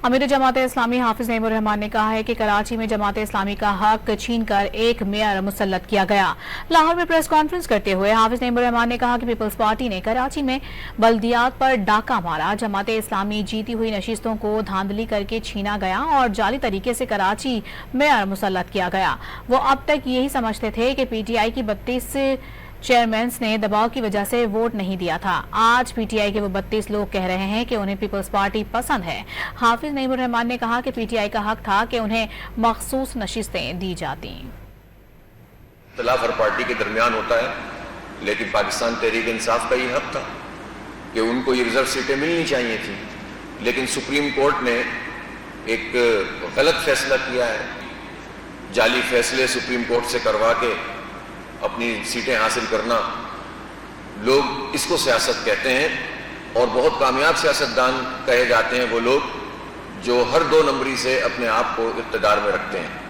अमीर जमात इस्लामी हाफिज नईमुर रहमान ने कहा है कि कराची में जमात इस्लामी का हक छीनकर एक मेयर मुसल्लत किया गया। लाहौर में प्रेस कॉन्फ्रेंस करते हुए हाफिज नईमुर रहमान ने कहा कि पीपल्स पार्टी ने कराची में बल्दियात पर डाका मारा, जमात इस्लामी जीती हुई नशिस्तों को धांधली करके छीना गया और जाली तरीके से कराची मेयर मुसल्लत किया गया। वो अब तक यही समझते थे कि पीटीआई की 32 चेयरमैन्स ने दबाव की वजह से वोट नहीं दिया था। आज पीटीआई के वो 32 लोग कह रहे हैं कि उन्हें पीपल्स पार्टी पसंद है। हाफिज नईमुर रहमान ने कहा कि पीटीआई का हक था कि उन्हें मखसूस नशिस्तें दी जाती। इख्तिलाफ हर पार्टी के दरमियान होता है, लेकिन पाकिस्तान तहरीक इंसाफ का ये हक था कि उनको ये रिजर्व सीटें मिलनी चाहिए थी, लेकिन सुप्रीम कोर्ट ने एक गलत फैसला किया है। जाली फैसले सुप्रीम कोर्ट से करवा के अपनी सीटें हासिल करना, लोग इसको सियासत कहते हैं और बहुत कामयाब सियासतदान कहे जाते हैं वो लोग जो हर 2 नंबरी से अपने आप को इक़्तिदार में रखते हैं।